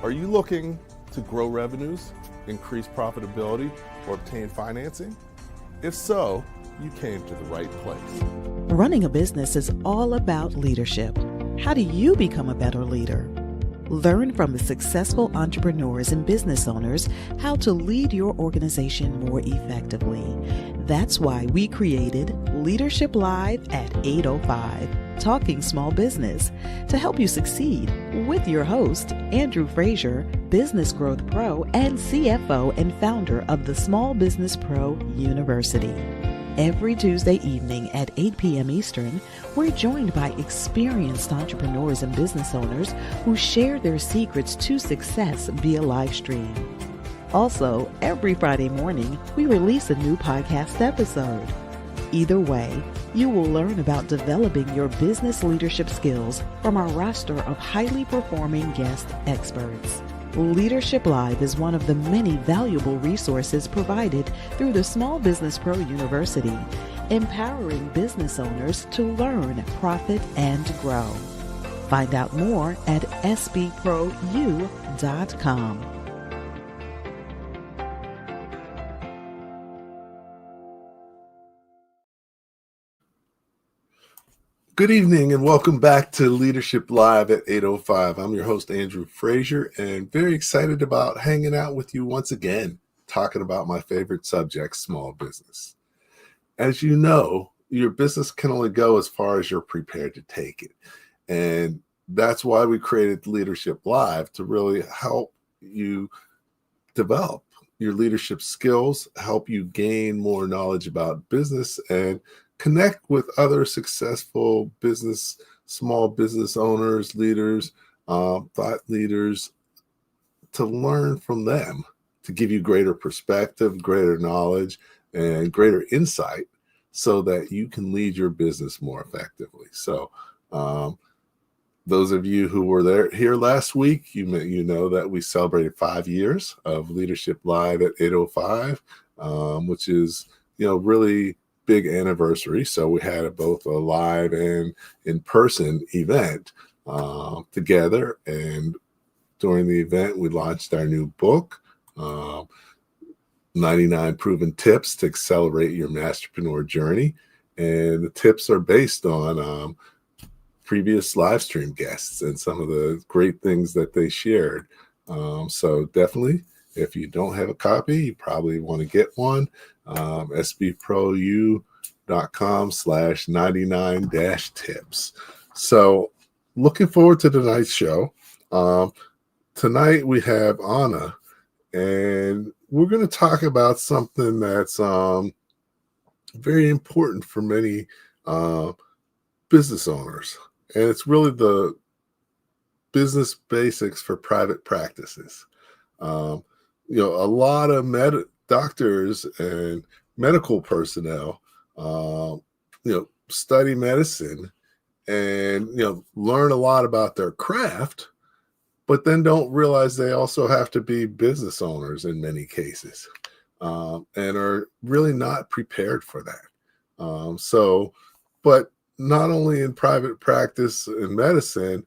Are you looking to grow revenues, increase profitability, or obtain financing? If so, you came to the right place. Running a business is all about leadership. How do you become a better leader? Learn from the successful entrepreneurs and business owners how to lead your organization more effectively. That's why we created Leadership Live at 8:05, Talking Small Business, to help you succeed with your host, Andrew Frazier, Business Growth Pro and CFO and founder of the Small Business Pro University. Every Tuesday evening at 8 p.m. Eastern, we're joined by experienced entrepreneurs and business owners who share their secrets to success via live stream. Also, every Friday morning, we release a new podcast episode. Either way, you will learn about developing your business leadership skills from our roster of highly performing guest experts. Leadership Live is one of the many valuable resources provided through the Small Business Pro University, empowering business owners to learn, profit, and grow. Find out more at sbpro.u.com. Good evening and welcome back to Leadership Live at 8:05. I'm your host, Andrew Frazier, and very excited about hanging out with you once again, talking about my favorite subject, small business. As you know, your business can only go as far as you're prepared to take it. And that's why we created Leadership Live, to really help you develop your leadership skills, help you gain more knowledge about business, and connect with other successful small business owners, leaders, thought leaders, to learn from them, to give you greater perspective, greater knowledge, and greater insight so that you can lead your business more effectively. So those of you who were here last week, you know that we celebrated 5 years of Leadership Live at 8:05, which is, really big anniversary. So we had both a live and in-person event together. And during the event, we launched our new book, 99 Proven Tips to Accelerate Your Masterpreneur Journey. And the tips are based on previous live stream guests and some of the great things that they shared. So definitely, if you don't have a copy, you probably want to get one. sbpro.com/99-tips. So looking forward to tonight's show. Tonight we have Anna, and we're going to talk about something that's very important for many business owners. And it's really the business basics for private practices. A lot of doctors and medical personnel, study medicine and, learn a lot about their craft, but then don't realize they also have to be business owners in many cases, and are really not prepared for that. But not only in private practice in medicine,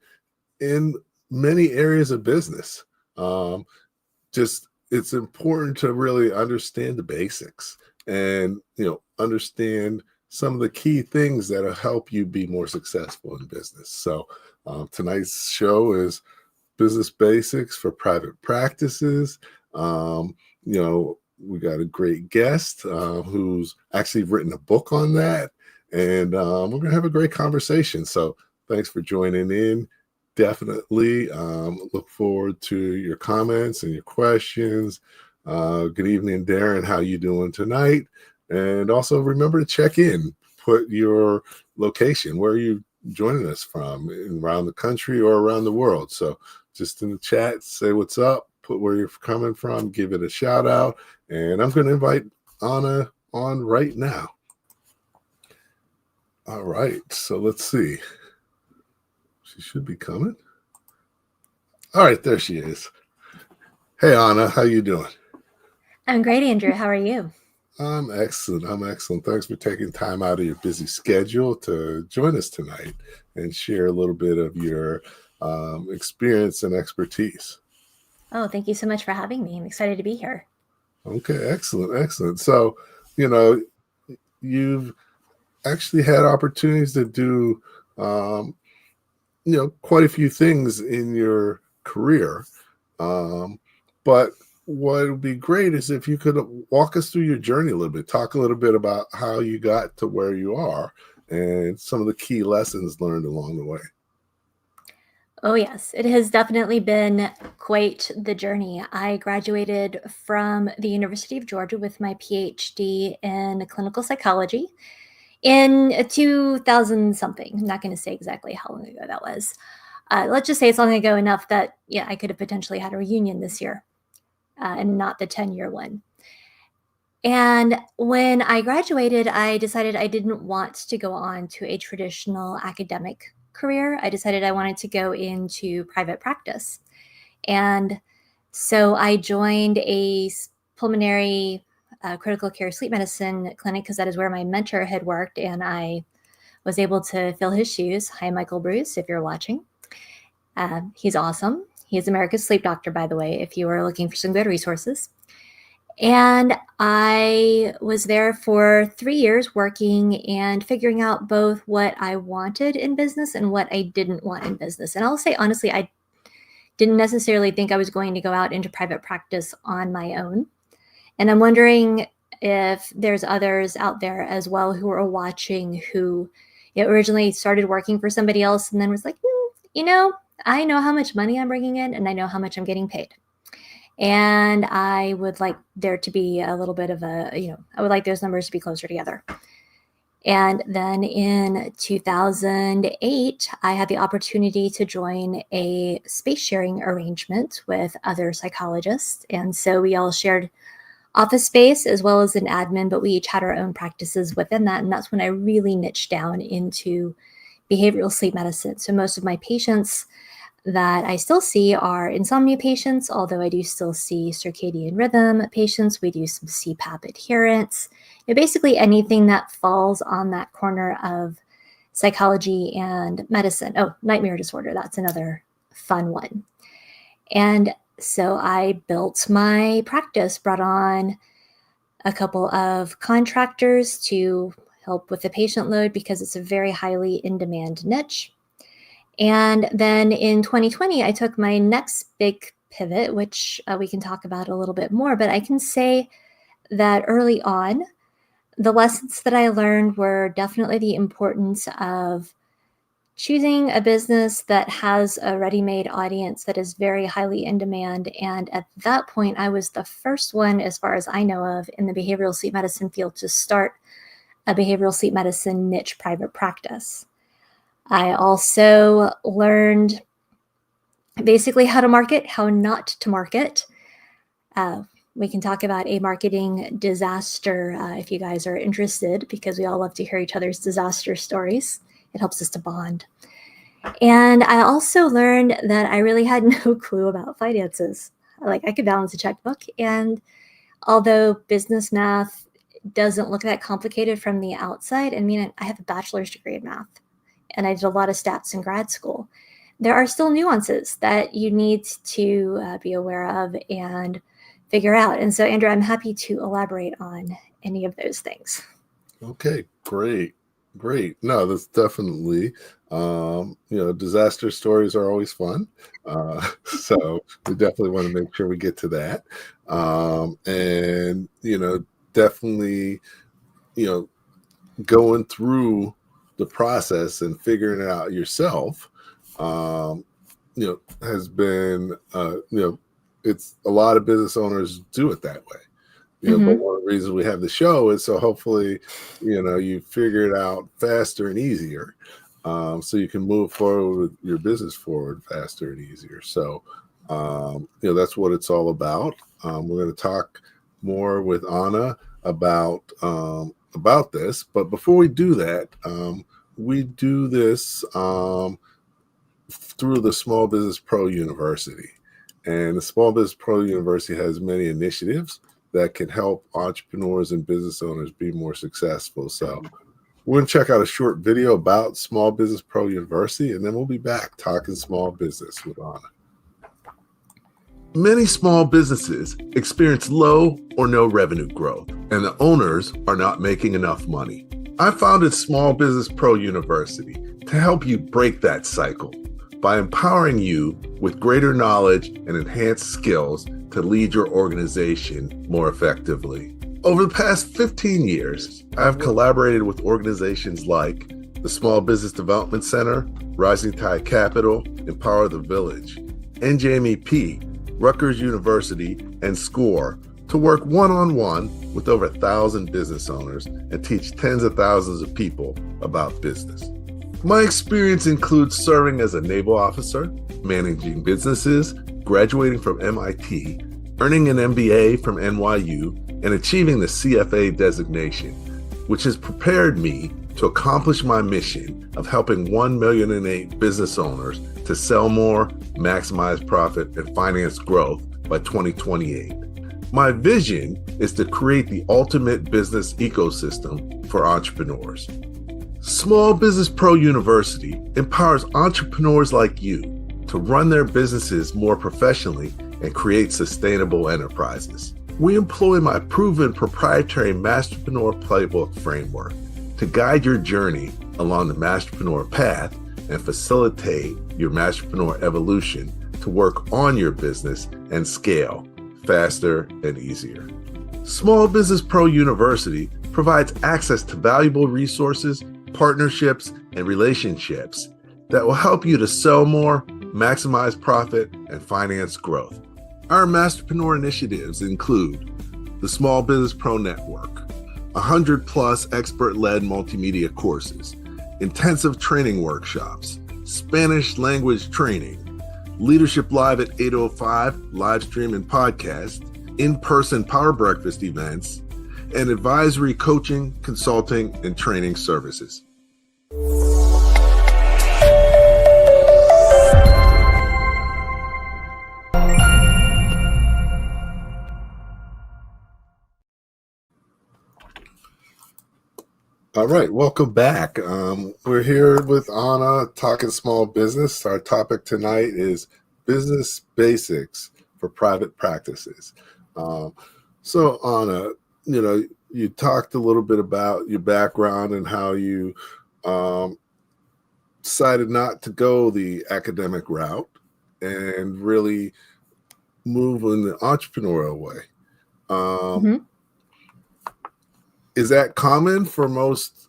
in many areas of business, it's important to really understand the basics and, understand some of the key things that'll help you be more successful in business. So tonight's show is Business Basics for Private Practices. We got a great guest who's actually written a book on that. And we're going to have a great conversation. So thanks for joining in. Definitely look forward to your comments and your questions. Good evening, Darren. How you doing tonight? And also remember to check in. Put your location. Where are you joining us from? Around the country or around the world? So just in the chat, say what's up. Put where you're coming from. Give it a shout out. And I'm going to invite Anna on right now. All right. So let's see. She should be coming. All right, there she is. Hey, Anna, how you doing? I'm great, Andrew. How are you? I'm excellent. Thanks for taking time out of your busy schedule to join us tonight and share a little bit of your experience and expertise. Oh, thank you so much for having me. I'm excited to be here. Okay, excellent. So, you know, you've actually had opportunities to do, um, quite a few things in your career. Um, but what would be great is if you could walk us through your journey a little bit, talk a little bit about how you got to where you are and some of the key lessons learned along the way. Oh, yes, it has definitely been quite the journey. I graduated from the University of Georgia with my PhD in clinical psychology in 2000 something. I'm not going to say exactly how long ago that was. Let's just say it's long ago enough that, yeah, I could have potentially had a reunion this year and not the 10-year one. And when I graduated, I decided I didn't want to go on to a traditional academic career. I decided I wanted to go into private practice. And so I joined a pulmonary critical care sleep medicine clinic because that is where my mentor had worked. And I was able to fill his shoes. Hi, Michael Bruce, if you're watching. He's awesome. He is America's sleep doctor, by the way, if you are looking for some good resources. And I was there for 3 years working and figuring out both what I wanted in business and what I didn't want in business. And I'll say honestly, I didn't necessarily think I was going to go out into private practice on my own. And I'm wondering if there's others out there as well who are watching who originally started working for somebody else and then was like, I know how much money I'm bringing in and I know how much I'm getting paid. And I would like there to be a little bit of I would like those numbers to be closer together. And then in 2008, I had the opportunity to join a space sharing arrangement with other psychologists. And so we all shared office space as well as an admin, but we each had our own practices within that. And that's when I really niched down into behavioral sleep medicine. So most of my patients that I still see are insomnia patients, although I do still see circadian rhythm patients. We do some CPAP adherence, basically anything that falls on that corner of psychology and medicine. Oh, nightmare disorder, that's another fun one. And so I built my practice, brought on a couple of contractors to help with the patient load because it's a very highly in-demand niche. And then in 2020, I took my next big pivot, which we can talk about a little bit more. But I can say that early on, the lessons that I learned were definitely the importance of choosing a business that has a ready-made audience that is very highly in demand. And at that point, I was the first one, as far as I know of, in the behavioral sleep medicine field to start a behavioral sleep medicine niche private practice. I also learned basically how to market, how not to market. We can talk about a marketing disaster if you guys are interested, because we all love to hear each other's disaster stories. It helps us to bond. And I also learned that I really had no clue about finances. Like I could balance a checkbook, and although business math doesn't look that complicated from the outside, I mean, I have a bachelor's degree in math. And I did a lot of stats in grad school. There are still nuances that you need to be aware of and figure out. And so, Andrew, I'm happy to elaborate on any of those things. Okay, great. No, that's definitely, disaster stories are always fun. So we definitely want to make sure we get to that. And, definitely, going through the process and figuring it out yourself, has been, it's a lot of business owners do it that way. But one of the reasons we have the show is so hopefully, you figure it out faster and easier, so you can move forward with your business forward faster and easier. So, that's what it's all about. We're going to talk more with Anna about this. But before we do that, we do this through the Small Business Pro University. And the Small Business Pro University has many initiatives that can help entrepreneurs and business owners be more successful. So we're going to check out a short video about Small Business Pro University, and then we'll be back talking small business with Anna. Many small businesses experience low or no revenue growth, and the owners are not making enough money. I founded Small Business Pro University to help you break that cycle by empowering you with greater knowledge and enhanced skills to lead your organization more effectively. Over the past 15 years, I've collaborated with organizations like the Small Business Development Center, Rising Tide Capital, Empower the Village, NJMEP, Rutgers University, and SCORE to work one-on-one with over 1,000 business owners and teach tens of thousands of people about business. My experience includes serving as a naval officer, managing businesses, graduating from MIT, earning an MBA from NYU, and achieving the CFA designation, which has prepared me to accomplish my mission of helping 1,008,000 business owners to sell more, maximize profit, and finance growth by 2028. My vision is to create the ultimate business ecosystem for entrepreneurs. Small Business Pro University empowers entrepreneurs like you to run their businesses more professionally and create sustainable enterprises. We employ my proven proprietary Masterpreneur Playbook framework to guide your journey along the Masterpreneur path and facilitate your Masterpreneur evolution to work on your business and scale faster and easier. Small Business Pro University provides access to valuable resources, partnerships, and relationships that will help you to sell more, maximize profit, and finance growth. Our Masterpreneur initiatives include the Small Business Pro Network, 100+ expert-led multimedia courses, intensive training workshops, Spanish language training, Leadership Live at 8:05 live stream and podcast, in-person Power Breakfast events, and advisory coaching, consulting, and training services. All right, welcome back. We're here with Anna talking small business. Our topic tonight is business basics for private practices. So Anna, you talked a little bit about your background and how you decided not to go the academic route and really move in the entrepreneurial way. Is that common for most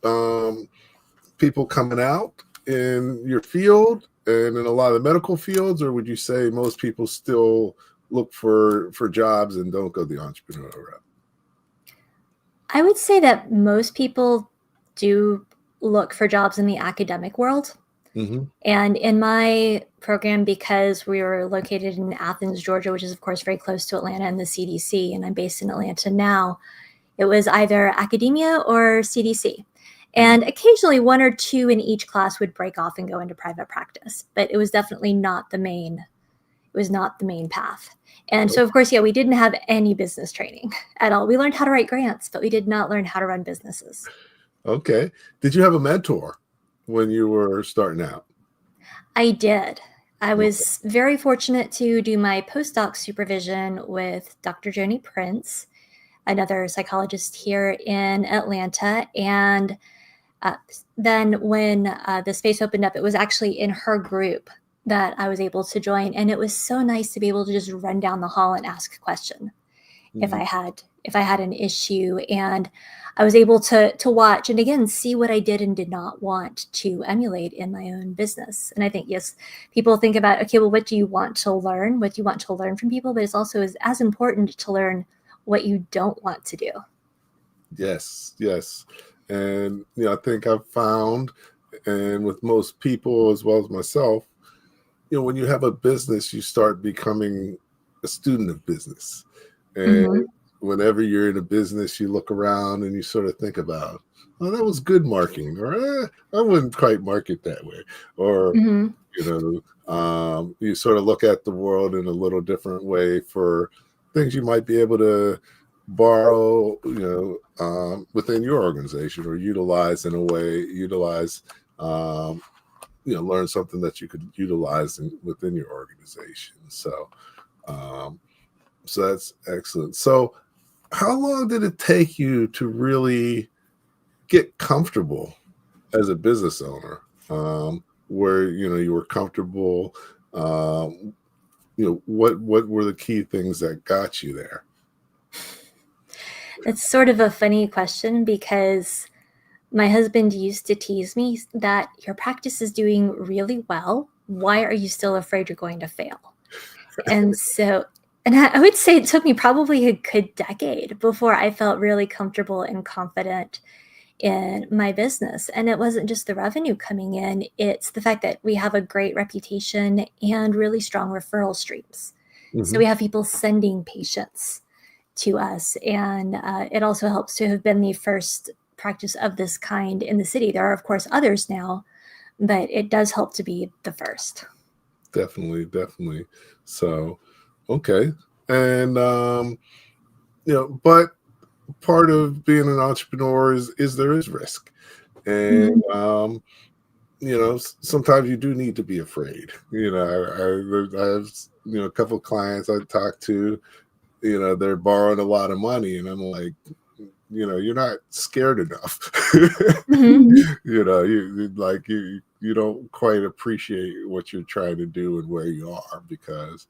people coming out in your field and in a lot of the medical fields, or would you say most people still look for jobs and don't go the entrepreneurial route? I would say that most people do look for jobs in the academic world. Mm-hmm. And in my program, because we were located in Athens, Georgia, which is, of course, very close to Atlanta and the CDC, and I'm based in Atlanta now, it was either academia or CDC. And occasionally one or two in each class would break off and go into private practice, but it was definitely not the main path. And so, of course, we didn't have any business training at all. We learned how to write grants, but we did not learn how to run businesses. Okay. Did you have a mentor when you were starting out? I did. I was very fortunate to do my postdoc supervision with Dr. Joni Prince, another psychologist here in Atlanta. And then when the space opened up, it was actually in her group that I was able to join. And it was so nice to be able to just run down the hall and ask a question if I had an issue. And I was able to watch and again, see what I did and did not want to emulate in my own business. And I think, yes, people think about, okay, well, what do you want to learn? What do you want to learn from people? But it's also as important to learn what you don't want to do. Yes. And I think I've found, and with most people as well as myself, when you have a business, you start becoming a student of business. And whenever you're in a business, you look around and you sort of think about, oh, that was good marketing, or I wouldn't quite market that way. Or, you sort of look at the world in a little different way for things you might be able to borrow, within your organization or utilize in a way, learn something that you could utilize within your organization. So So that's excellent. So how long did it take you to really get comfortable as a business owner, where you were comfortable? What were the key things that got you there? It's sort of a funny question because my husband used to tease me that your practice is doing really well. Why are you still afraid you're going to fail? And so, and I would say it took me probably a good decade before I felt really comfortable and confident in my business. And it wasn't just the revenue coming in, it's the fact that we have a great reputation and really strong referral streams. So Hmm. we have people sending patients to us. And it also helps to have been the first practice of this kind in the city. There are, of course, others now, but it does help to be the first. Definitely, definitely. So, okay. And but part of being an entrepreneur is there is risk. And Mhm. sometimes you do need to be afraid. I have a couple of clients I talk to. They're borrowing a lot of money, and I'm like, you're not scared enough. Mhm. You don't quite appreciate what you're trying to do and where you are, because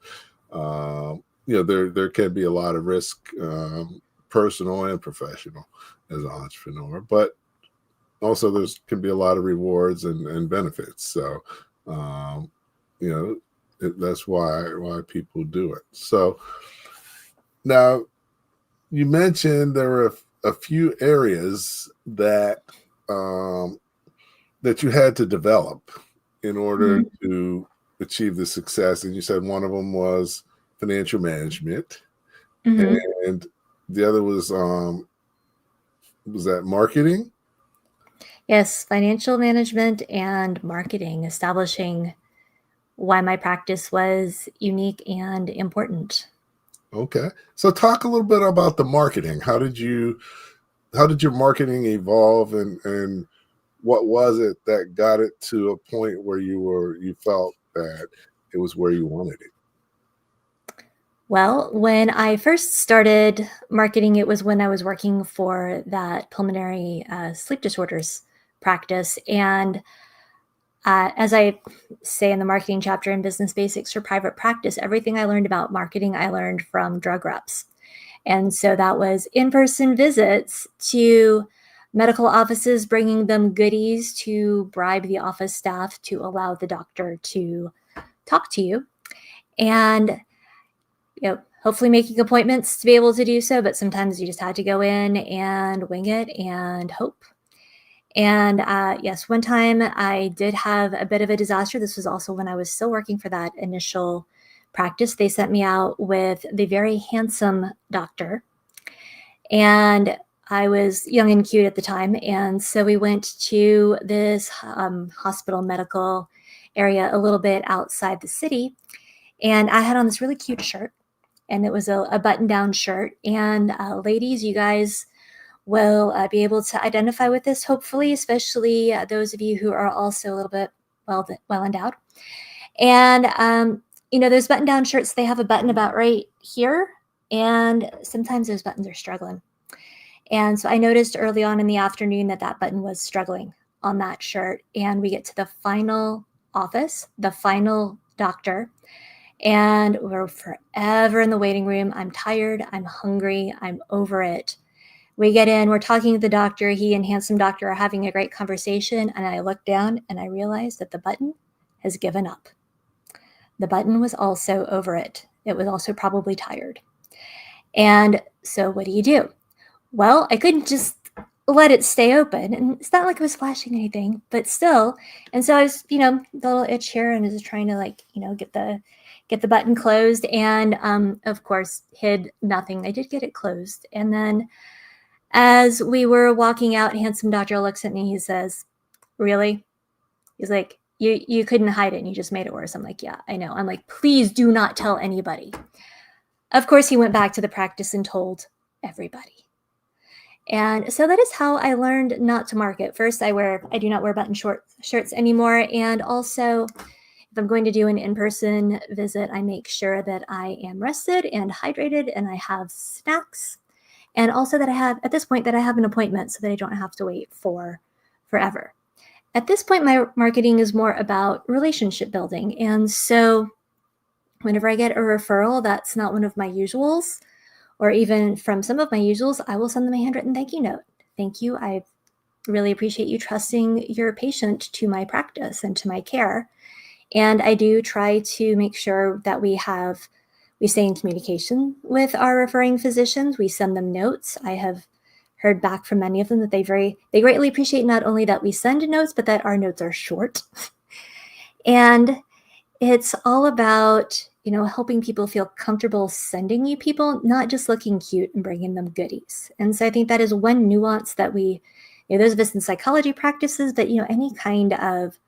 there can be a lot of risk, personal and professional, as an entrepreneur, but also there's can be a lot of rewards and benefits. So um, that's why people do it. So now, you mentioned there were a few areas um, that you had to develop in order Mhm. to achieve the success, and you said one of them was financial management, Mhm. and the other was that marketing? Yes, financial management and marketing, establishing why my practice was unique and important. Okay, so talk a little bit about the marketing. How did your marketing evolve, and what was it that got it to a point where you felt that it was where you wanted it? Well, when I first started marketing, it was when I was working for that pulmonary sleep disorders practice. And as I say in the marketing chapter in Business Basics for Private Practice, everything I learned about marketing, I learned from drug reps. And so that was in person visits to medical offices, bringing them goodies to bribe the office staff to allow the doctor to talk to you. And hopefully making appointments to be able to do so, but sometimes you just had to go in and wing it and hope. And yes, one time I did have a bit of a disaster. This was also when I was still working for that initial practice. They sent me out with the very handsome doctor, and I was young and cute at the time. And so we went to this hospital medical area a little bit outside the city. And I had on this really cute shirt, and it was a button down shirt. And ladies, you guys will be able to identify with this, hopefully, especially those of you who are also a little bit well endowed. And those button down shirts, they have a button about right here, and sometimes those buttons are struggling. And so I noticed early on in the afternoon that that button was struggling on that shirt. And we get to the final office, the final doctor, and we're forever in the waiting room. I'm tired. I'm hungry. I'm over it. We get in, we're talking to the doctor. He and handsome doctor are having a great conversation. And I look down and I realize that the button has given up. The button was also over it. It was also probably tired. And so what do? Well, I couldn't just let it stay open. And it's not like it was flashing anything, but still. And so I was, the little itch here and was trying to get the button closed, and of course hid nothing. I did get it closed. And then as we were walking out, handsome doctor looks at me. He says, "Really?" He's like, you couldn't hide it and you just made it worse. I'm like, "Yeah, I know." I'm like, "Please do not tell anybody." Of course, he went back to the practice and told everybody. And so that is how I learned not to market. First, I do not wear button short shirts anymore. And also, if I'm going to do an in-person visit, I make sure that I am rested and hydrated and I have snacks. And also that I have, at this point, that I have an appointment so that I don't have to wait for forever. At this point, my marketing is more about relationship building. And so whenever I get a referral that's not one of my usuals, or even from some of my usuals, I will send them a handwritten thank you note. Thank you. I really appreciate you trusting your patient to my practice and to my care. And I do try to make sure that we stay in communication with our referring physicians. We send them notes. I have heard back from many of them that they greatly appreciate not only that we send notes, but that our notes are short. And it's all about, helping people feel comfortable sending you people, not just looking cute and bringing them goodies. And so I think that is one nuance that those of us in psychology practices, but, any kind of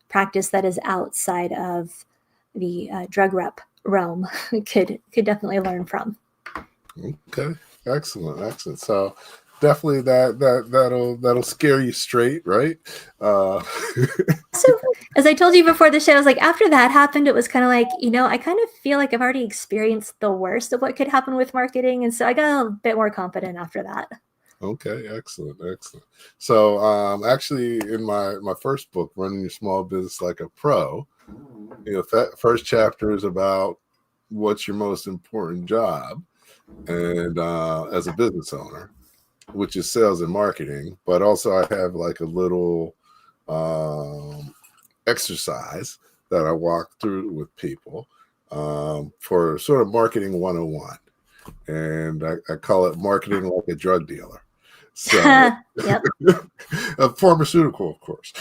practice that is outside of the drug rep realm could definitely learn from. Okay, excellent. So definitely that'll scare you straight, right? So as I told you before the show, I was like, after that happened, it was kind of like, I kind of feel like I've already experienced the worst of what could happen with marketing. And so I got a bit more confident after that. Okay, excellent. So actually in my first book, Running Your Small Business Like a Pro, that first chapter is about what's your most important job and as a business owner, which is sales and marketing. But also I have like a little exercise that I walk through with people for sort of marketing 101. And I call it marketing like a drug dealer. So, yep. A pharmaceutical, of course.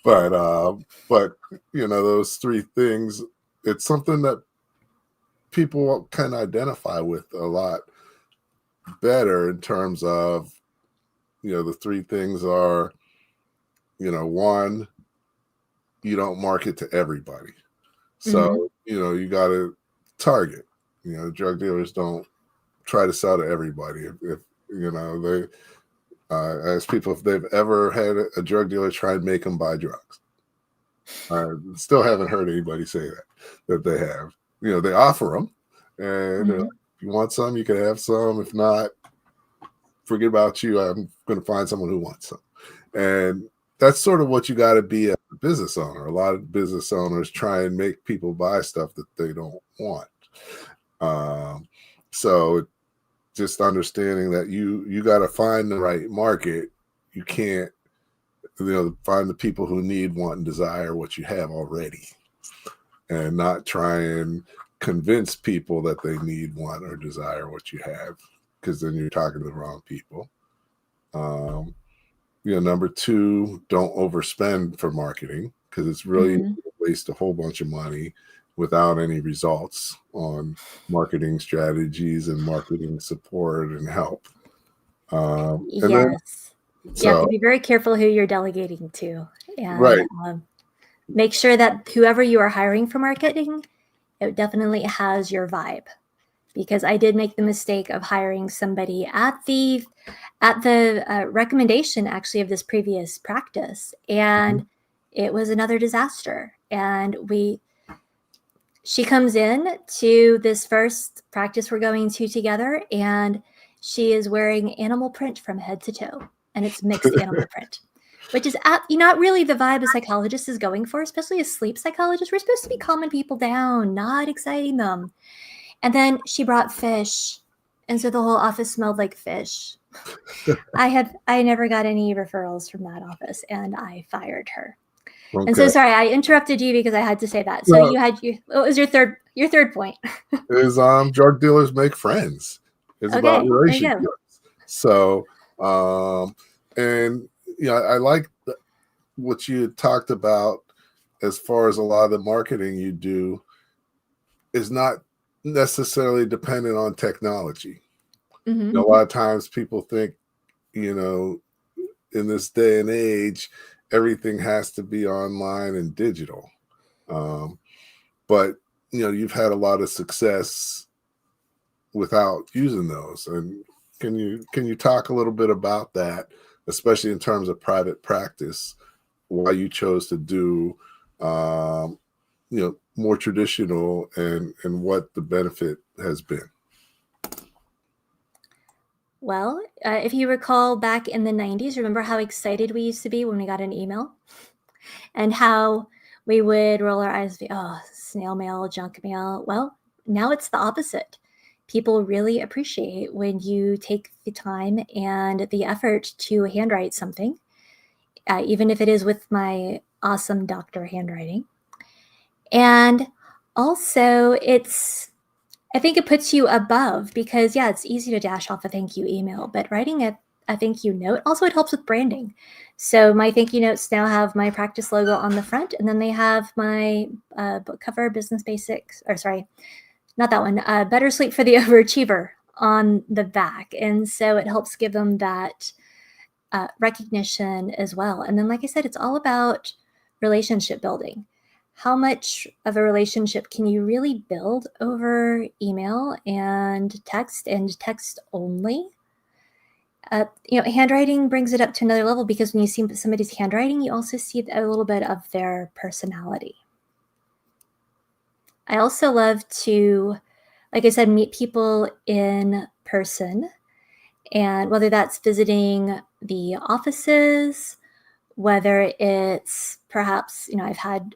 But those three things, it's something that people can identify with a lot better in terms of, the three things are, one, you don't market to everybody. So, you got to target, drug dealers don't try to sell to everybody. If they ask people if they've ever had a drug dealer try and make them buy drugs. I still haven't heard anybody say that they have. They offer them, and if you want some, you can have some. If not, forget about you. I'm going to find someone who wants some. And that's sort of what you got to be as a business owner. A lot of business owners try and make people buy stuff that they don't want. So just understanding that you got to find the right market. You can't, find the people who need, want, and desire what you have already, and not try and convince people that they need, want, or desire what you have, because then you're talking to the wrong people. Number two, don't overspend for marketing, because it's really waste a whole bunch of money without any results on marketing strategies and marketing support and help. Yes. You have to be very careful who you're delegating to. And, right. Make sure that whoever you are hiring for marketing, it definitely has your vibe. Because I did make the mistake of hiring somebody at the recommendation, actually, of this previous practice, and it was another disaster. And she comes in to this first practice we're going to together, and she is wearing animal print from head to toe, and it's mixed animal print, which is not really the vibe a psychologist is going for, especially a sleep psychologist. We're supposed to be calming people down, not exciting them. And then she brought fish, and so the whole office smelled like fish. I never got any referrals from that office, and I fired her. Okay. And so, sorry, I interrupted you because I had to say that. So what was your third point? Is drug dealers make friends. It's about relationships. So, and I like what you talked about as far as a lot of the marketing you do is not necessarily dependent on technology. A lot of times people think, in this day and age, everything has to be online and digital. But you've had a lot of success without using those. And can you talk a little bit about that, especially in terms of private practice, why you chose to do, more traditional, and what the benefit has been. Well, if you recall back in the 90s, remember how excited we used to be when we got an email? And how we would roll our eyes and be, oh, snail mail, junk mail. Well, now it's the opposite. People really appreciate when you take the time and the effort to handwrite something, even if it is with my awesome doctor handwriting. And also, I think it puts you above, because yeah, it's easy to dash off a thank you email, but writing a thank you note, also it helps with branding. So my thank you notes now have my practice logo on the front, and then they have my book cover, Business Basics, or sorry, not that one, Better Sleep for the Overachiever on the back. And so it helps give them that recognition as well. And then, like I said, it's all about relationship building. How much of a relationship can you really build over email and text only? Handwriting brings it up to another level, because when you see somebody's handwriting, you also see a little bit of their personality. I also love to, like I said, meet people in person, and whether that's visiting the offices, whether it's perhaps, I've had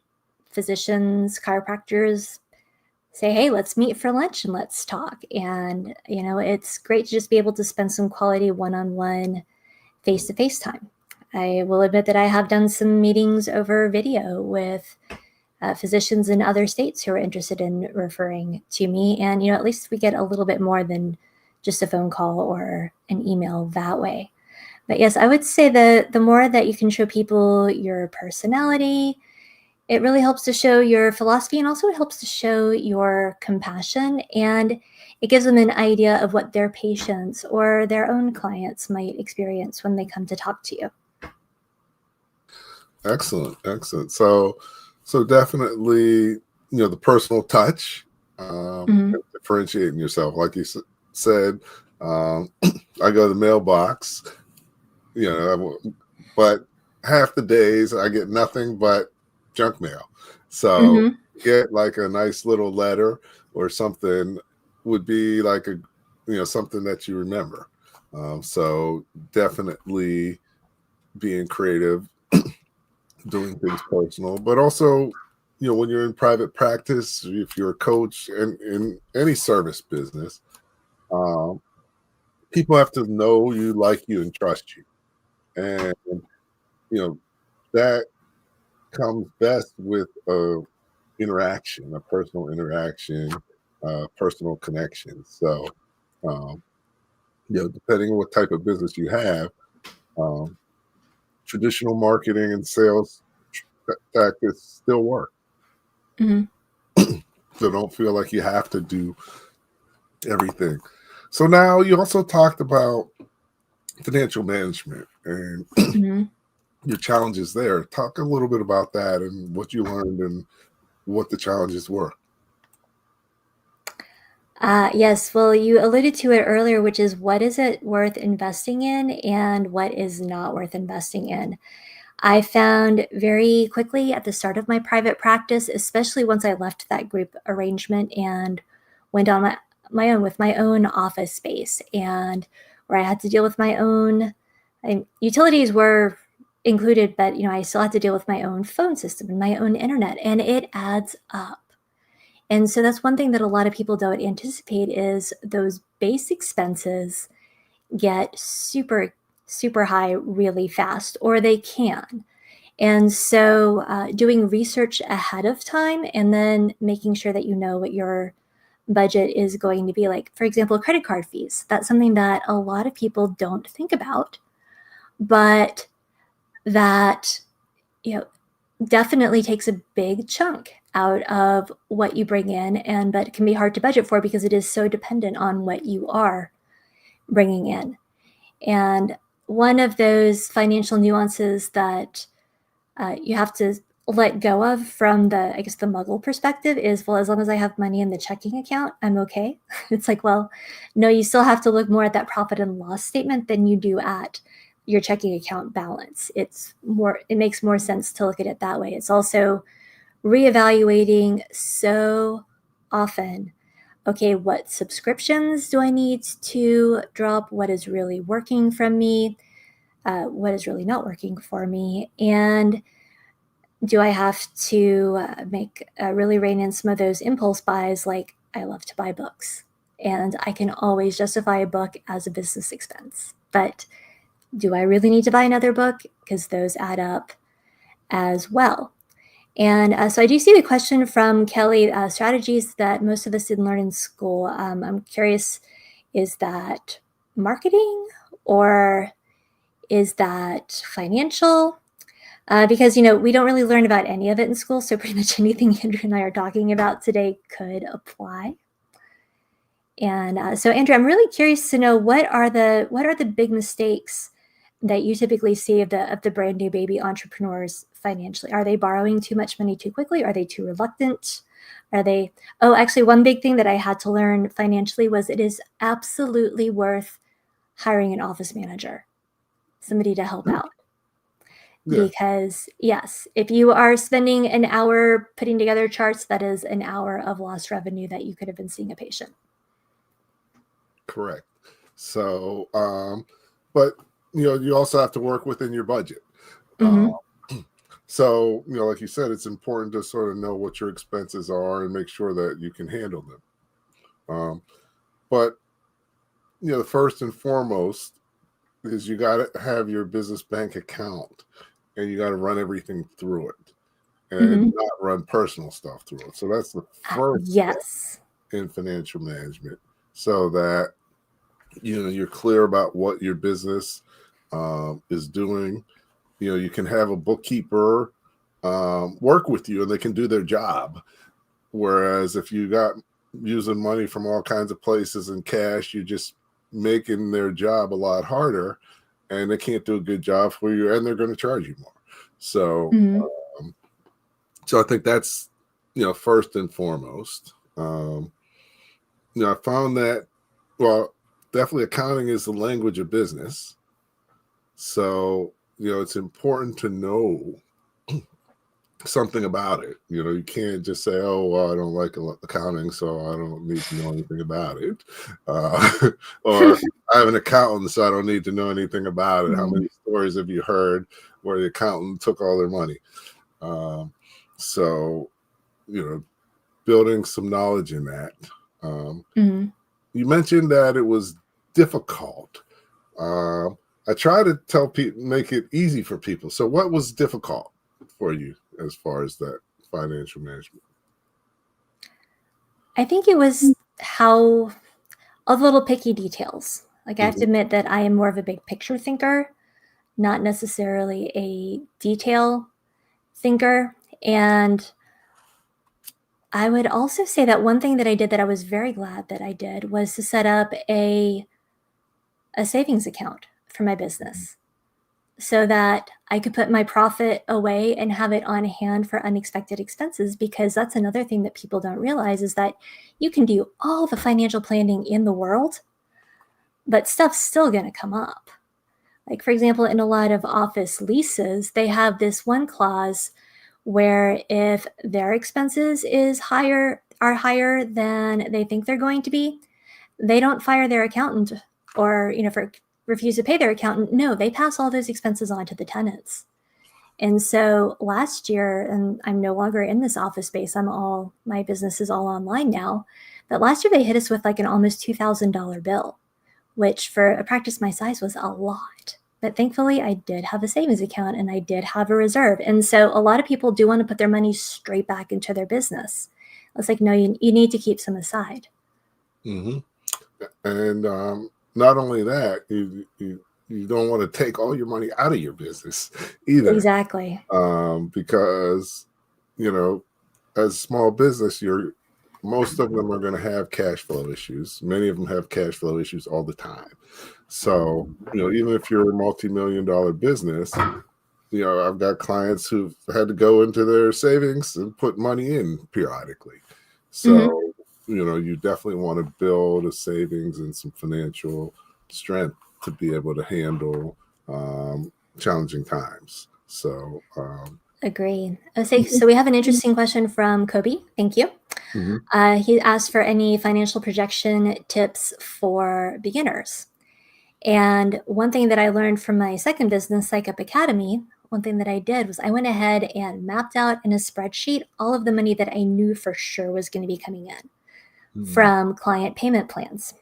physicians, chiropractors say, hey, let's meet for lunch and let's talk. And, it's great to just be able to spend some quality one-on-one, face-to-face time. I will admit that I have done some meetings over video with physicians in other states who are interested in referring to me. And, at least we get a little bit more than just a phone call or an email that way. But yes, I would say that the more that you can show people your personality, it really helps to show your philosophy, and also it helps to show your compassion, and it gives them an idea of what their patients or their own clients might experience when they come to talk to you. Excellent. So definitely, the personal touch, differentiating yourself. Like you said, I go to the mailbox, but half the days I get nothing but junk mail. So get like a nice little letter or something would be like something that you remember. So definitely being creative, doing things personal, but also, when you're in private practice, if you're a coach and in any service business, people have to know you, like you, and trust you. And, that comes best with a personal interaction, personal connection. So, depending on what type of business you have, traditional marketing and sales tactics still work. So don't feel like you have to do everything. So now you also talked about financial management and your challenges there. Talk a little bit about that and what you learned and what the challenges were. Yes, well, you alluded to it earlier, which is, what is it worth investing in and what is not worth investing in? I found very quickly at the start of my private practice, especially once I left that group arrangement and went on my own with my own office space, and where I had to deal with my own utilities were included, but I still had to deal with my own phone system and my own internet, and it adds up. And so that's one thing that a lot of people don't anticipate, is those base expenses get super, super high really fast, or they can. And so doing research ahead of time, and then making sure that you know what your budget is going to be like. For example, credit card fees. That's something that a lot of people don't think about, but that definitely takes a big chunk out of what you bring in, but it can be hard to budget for because it is so dependent on what you are bringing in. And one of those financial nuances that you have to let go of from the Muggle perspective is, well, as long as I have money in the checking account, I'm okay. It's like, well, no, you still have to look more at that profit and loss statement than you do at your checking account balance. It makes more sense to look at it that way. It's also reevaluating so often. Okay, what subscriptions do I need to drop? What is really working from me? What is really not working for me? And do I have to really rein in some of those impulse buys? Like, I love to buy books, and I can always justify a book as a business expense. But do I really need to buy another book? Because those add up as well. And so I do see the question from Kelly, strategies that most of us didn't learn in school. I'm curious, is that marketing or is that financial? Because, we don't really learn about any of it in school. So pretty much anything Andrew and I are talking about today could apply. And so Andrew, I'm really curious to know what are the big mistakes that you typically see of the brand new baby entrepreneurs financially? Are they borrowing too much money too quickly? Are they too reluctant? Actually, one big thing that I had to learn financially was it is absolutely worth hiring an office manager, somebody to help out. Yeah. Because yes, if you are spending an hour putting together charts, that is an hour of lost revenue that you could have been seeing a patient. Correct. So, but you also have to work within your budget. Mm-hmm. So, like you said, it's important to sort of know what your expenses are and make sure that you can handle them. But, the first and foremost is you got to have your business bank account and you got to run everything through it and not run personal stuff through it. So that's the first step in financial management, so that, you're clear about what your business is doing. You can have a bookkeeper work with you and they can do their job. Whereas if you got using money from all kinds of places in cash, you're just making their job a lot harder and they can't do a good job for you and they're going to charge you more. So, so I think that's, first and foremost. I found that, definitely accounting is the language of business. So, it's important to know something about it. You can't just say, oh, well, I don't like accounting, so I don't need to know anything about it. Or I have an accountant, so I don't need to know anything about it. How many stories have you heard where the accountant took all their money? So, building some knowledge in that. You mentioned that it was difficult. I try to tell people, make it easy for people. So what was difficult for you as far as that financial management? I think it was all the little picky details. Like, I have to admit that I am more of a big picture thinker, not necessarily a detail thinker. And I would also say that one thing that I did that I was very glad that I did was to set up a savings account for my business so that I could put my profit away and have it on hand for unexpected expenses. Because that's another thing that people don't realize is that you can do all the financial planning in the world, but stuff's still going to come up. Like, for example, in a lot of office leases, they have this one clause where if their expenses are higher than they think they're going to be, they don't fire their accountant or, refuse to pay their accountant. No, they pass all those expenses on to the tenants. And so last year, and I'm no longer in this office space, my business is all online now. But last year they hit us with like an almost $2,000 bill, which for a practice my size was a lot. But thankfully I did have a savings account and I did have a reserve. And so a lot of people do want to put their money straight back into their business. It's like, no, you need to keep some aside. And not only that, you don't want to take all your money out of your business either. Exactly. Because, as a small business, most of them are going to have cash flow issues. Many of them have cash flow issues all the time. So, even if you're a multi-million-dollar business, I've got clients who've had to go into their savings and put money in periodically. So, you definitely want to build a savings and some financial strength to be able to handle challenging times. So, Agree. So we have an interesting question from Kobe. Thank you. mhm. He asked for any financial projection tips for beginners. And one thing that I learned from my second business, Psych Up Academy, one thing that I did was I went ahead and mapped out in a spreadsheet all of the money that I knew for sure was going to be coming in from client payment plans.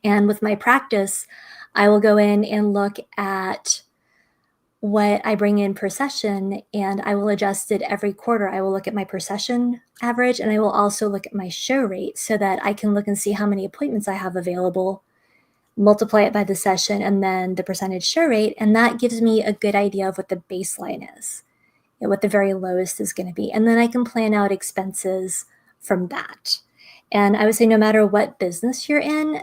And with my practice, I will go in and look at what I bring in per session, and I will adjust it every quarter. I will look at my per session average, and I will also look at my show rate so that I can look and see how many appointments I have available, multiply it by the session, and then the percentage show rate. And that gives me a good idea of what the baseline is, what the very lowest is going to be. And then I can plan out expenses from that. And I would say no matter what business you're in,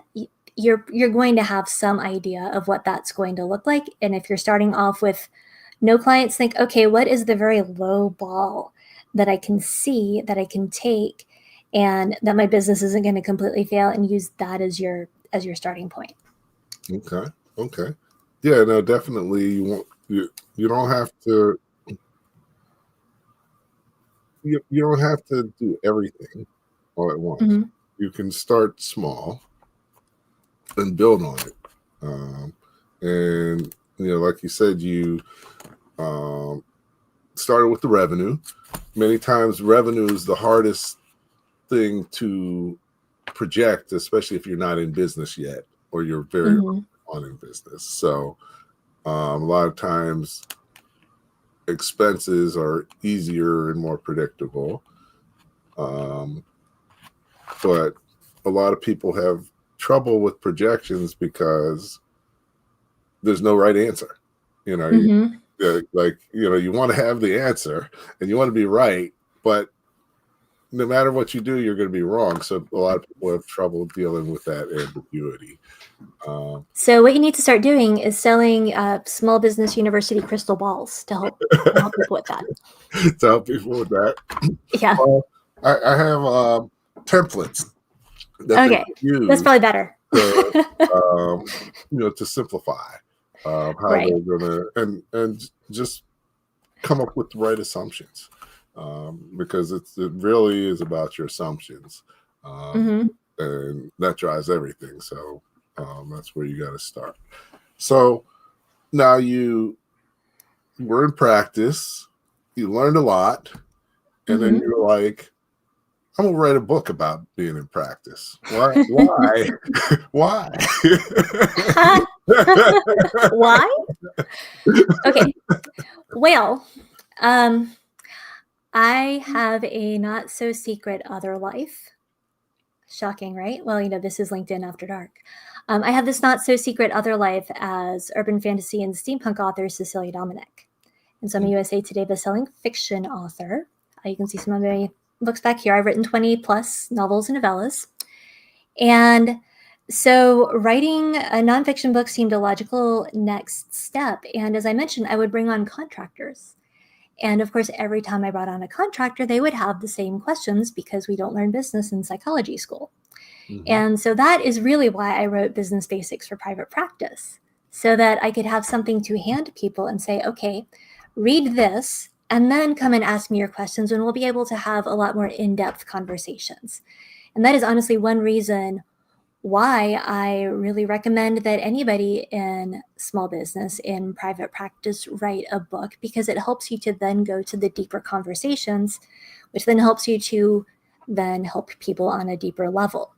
you're going to have some idea of what that's going to look like. And if you're starting off with no clients, think, okay, what is the very low ball that I can see, that I can take, and that my business isn't going to completely fail, and use that as your starting point. Okay. Yeah, no, definitely. You don't have to. You don't have to do everything all at once. Mm-hmm. You can start small and build on it. And like you said, you started with the revenue. Many times, revenue is the hardest thing to project, especially if you're not in business yet or you're very on in business. So a lot of times expenses are easier and more predictable. But a lot of people have trouble with projections because there's no right answer. You want to have the answer and you want to be right, but no matter what you do, you're going to be wrong. So a lot of people have trouble dealing with that ambiguity. So what you need to start doing is selling small business university crystal balls to help people with that. To help people with that. Yeah. I have templates. Okay, that's probably better. To simplify how they're gonna and just come up with the right assumptions, because it really is about your assumptions, and that drives everything. So that's where you got to start. So now you were in practice, you learned a lot, and then you're like, I'm gonna write a book about being in practice. Why? Why? Why? Okay. Well, I have a not so secret other life. Shocking, right? Well, this is LinkedIn After Dark. I have this not so secret other life as urban fantasy and steampunk author Cecilia Dominic. And so I'm a U.S.A. Today bestselling fiction author. You can see some of my books back here. I've written 20 plus novels and novellas. And so writing a nonfiction book seemed a logical next step. And as I mentioned, I would bring on contractors. And of course, every time I brought on a contractor, they would have the same questions because we don't learn business in psychology school. And so that is really why I wrote Business Basics for Private Practice, so that I could have something to hand to people and say, okay, read this, and then come and ask me your questions, and we'll be able to have a lot more in-depth conversations. And that is honestly one reason why I really recommend that anybody in small business, in private practice, write a book, because it helps you to then go to the deeper conversations, which then helps you to then help people on a deeper level.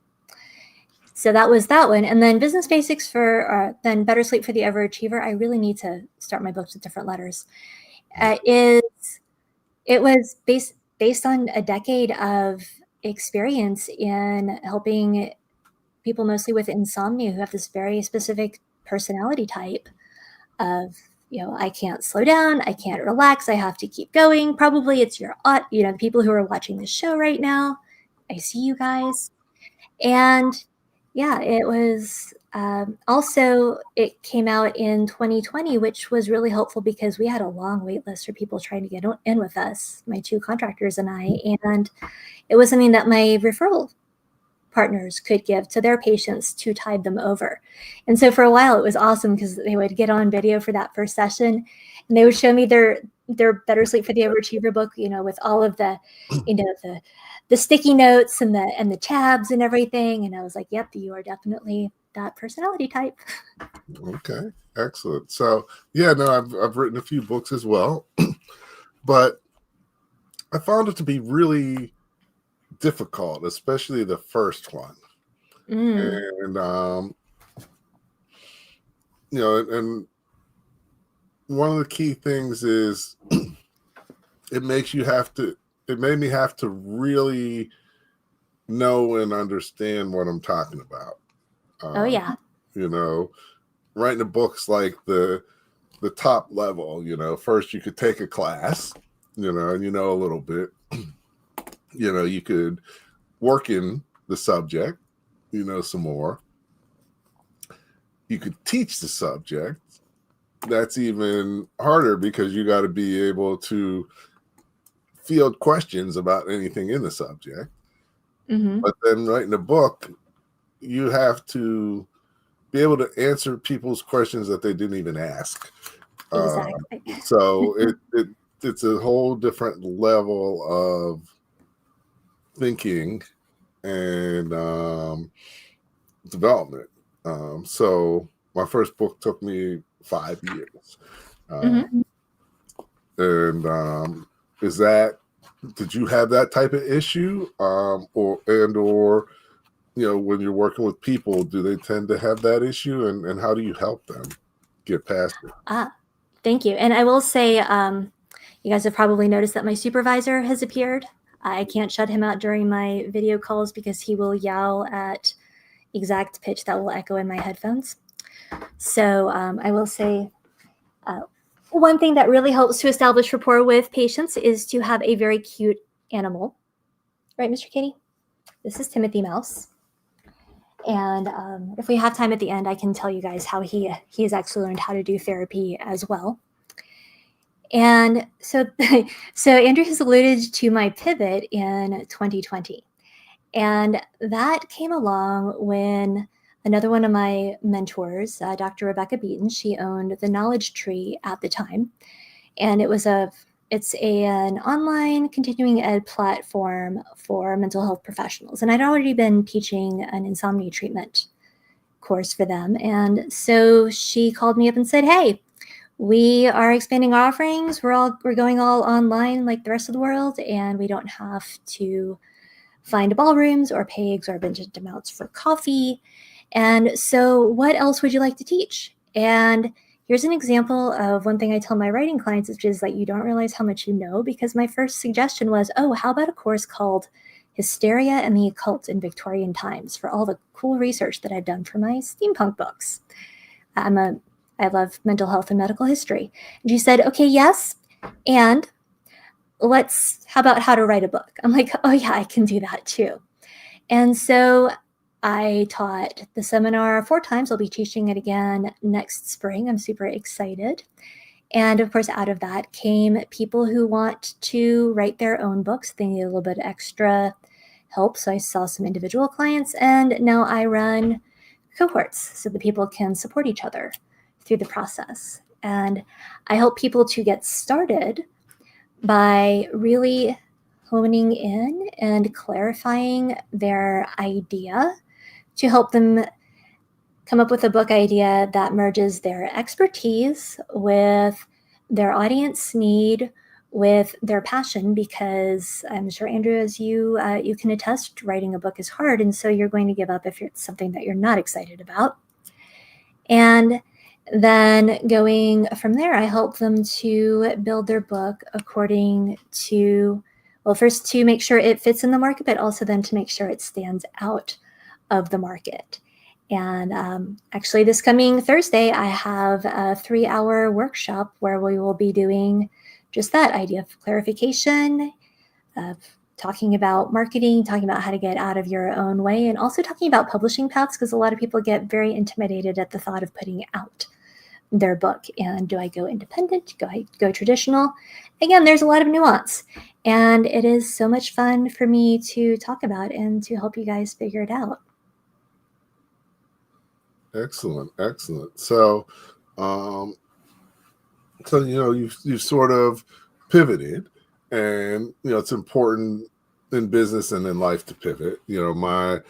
So that was that one. And then Business Basics for then Better Sleep for the Overachiever. I really need to start my books with different letters. It was based on a decade of experience in helping people mostly with insomnia who have this very specific personality type of, I can't slow down, I can't relax, I have to keep going. Probably it's the people who are watching this show right now. I see you guys. And yeah, it was also, it came out in 2020, which was really helpful because we had a long wait list for people trying to get in with us, my two contractors and I. And it was something that my referral partners could give to their patients to tide them over. And so for a while, it was awesome because they would get on video for that first session and they would show me their Better Sleep for the Overachiever book, with all of the, the sticky notes and the tabs and everything. And I was like, yep, you are definitely that personality type. Okay, excellent. So yeah, no, I've written a few books as well, but I found it to be really difficult, especially the first one. And and one of the key things is it made me have to really know and understand what I'm talking about. Oh yeah. Writing a book's like the top level. First you could take a class, and a little bit. You could work in the subject, some more. You could teach the subject. That's even harder because you got to be able to field questions about anything in the subject. But then writing a book, you have to be able to answer people's questions that they didn't even ask. Exactly. So it's a whole different level of thinking and development. So my first book took me 5 years. And did you have that type of issue? Or when you're working with people, do they tend to have that issue, and how do you help them get past it? Thank you. And I will say, you guys have probably noticed that my supervisor has appeared. I can't shut him out during my video calls because he will yell at exact pitch that will echo in my headphones. So I will say one thing that really helps to establish rapport with patients is to have a very cute animal. Right, Mr. Kitty? This is Timothy Mouse. And if we have time at the end, I can tell you guys how he has actually learned how to do therapy as well. And so Andrew has alluded to my pivot in 2020. And that came along when another one of my mentors, Dr. Rebecca Beaton, she owned the Knowledge Tree at the time. And it's an online continuing ed platform for mental health professionals. And I'd already been teaching an insomnia treatment course for them. And so she called me up and said, hey, we are expanding our offerings. We're going all online like the rest of the world, and we don't have to find ballrooms or pay exorbitant amounts for coffee. And so what else would you like to teach? And here's an example of one thing I tell my writing clients, which is that you don't realize how much you know, because my first suggestion was, how about a course called Hysteria and the Occult in Victorian Times for all the cool research that I've done for my steampunk books. I love mental health and medical history. And she said, okay, yes. And how about how to write a book? I'm like, oh yeah, I can do that too. And so I taught the seminar 4 times. I'll be teaching it again next spring. I'm super excited. And of course, out of that came people who want to write their own books. They need a little bit extra help. So I saw some individual clients, and now I run cohorts so that people can support each other through the process. And I help people to get started by really honing in and clarifying their idea to help them come up with a book idea that merges their expertise with their audience need, with their passion, because I'm sure, Andrew, as you can attest, writing a book is hard, and so you're going to give up if it's something that you're not excited about. And then going from there, I help them to build their book according to, first to make sure it fits in the market, but also then to make sure it stands out of the market. And actually this coming Thursday, I have a 3-hour workshop where we will be doing just that idea of clarification, of talking about marketing, talking about how to get out of your own way, and also talking about publishing paths, because a lot of people get very intimidated at the thought of putting out their book. And do I go independent? Do I go traditional? Again, there's a lot of nuance. And it is so much fun for me to talk about and to help you guys figure it out. Excellent, excellent. So, you've sort of pivoted, and it's important in business and in life to pivot. My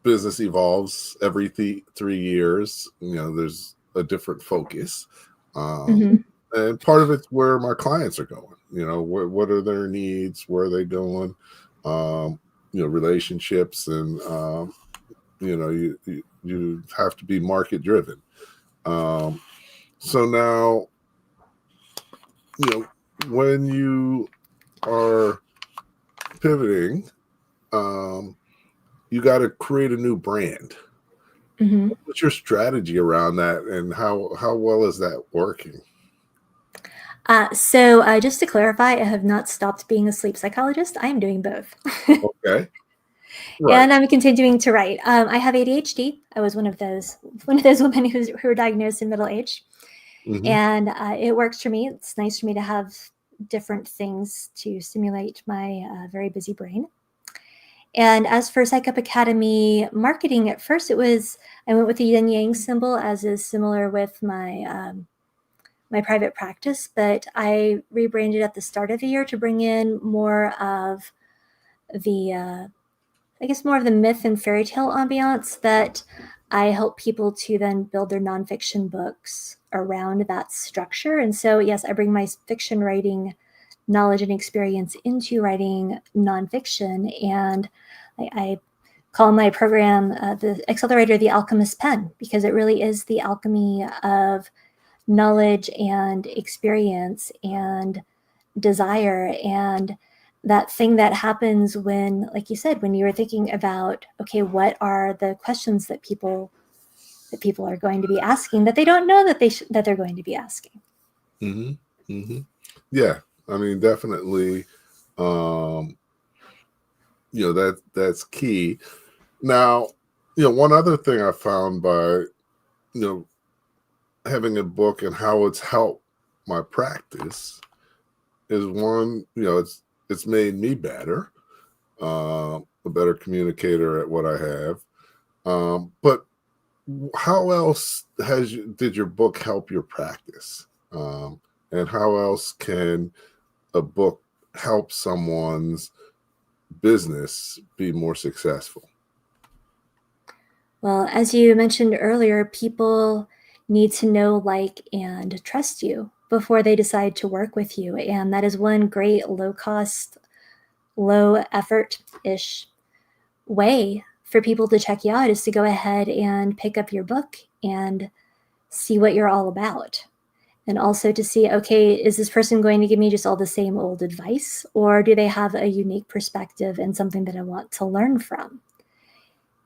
business evolves every 3 years. There's a different focus, Mm-hmm. and part of it's where my clients are going. What are their needs? Where are they going? Relationships, and you have to be market driven. So now, when you are pivoting, you got to create a new brand. Mm-hmm. What's your strategy around that, and how well is that working? So just to clarify, I have not stopped being a sleep psychologist. I am doing both. Okay, right. And I'm continuing to write. I have ADHD. I was one of those women who were diagnosed in middle age, Mm-hmm. and it works for me. It's nice for me to have different things to stimulate my very busy brain. And as for Psych Up Academy marketing, at first I went with the yin yang symbol, as is similar with my my private practice, but I rebranded at the start of the year to bring in more of the more of the myth and fairy tale ambiance that I help people to then build their nonfiction books around that structure. And so, yes, I bring my fiction writing knowledge and experience into writing nonfiction. And I call my program the Accelerator the Alchemist Pen, because it really is the alchemy of knowledge and experience and desire, and that thing that happens when, like you said, when you were thinking about, okay, what are the questions that people are going to be asking that they don't know that they're going to be asking. Mm-hmm. Mm-hmm. Yeah, I mean, definitely. That's key. Now, one other thing I found by having a book and how it's helped my practice is, one, it's made me better, a better communicator at what I have. But how else did your book help your practice? And how else can a book help someone's business be more successful? Well, as you mentioned earlier, people need to know, like, and trust you before they decide to work with you. And that is one great low cost, low effort-ish way for people to check you out, is to go ahead and pick up your book and see what you're all about. And also to see, okay, is this person going to give me just all the same old advice, or do they have a unique perspective and something that I want to learn from?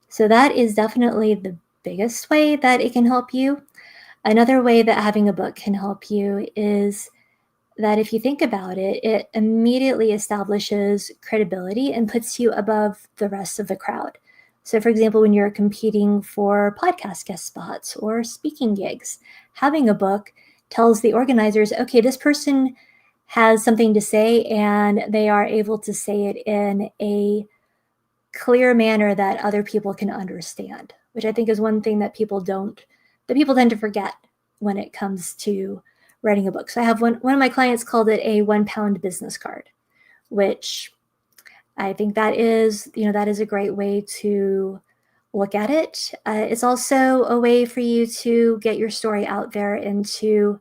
So that is definitely the biggest way that it can help you. Another way that having a book can help you is that, if you think about it, it immediately establishes credibility and puts you above the rest of the crowd. So, for example, when you're competing for podcast guest spots or speaking gigs, having a book tells the organizers, okay, this person has something to say, and they are able to say it in a clear manner that other people can understand, which I think is one thing that people tend to forget when it comes to writing a book. So I have one of my clients called it a 1 pound business card, which I think that is a great way to look at it. It's also a way for you to get your story out there and to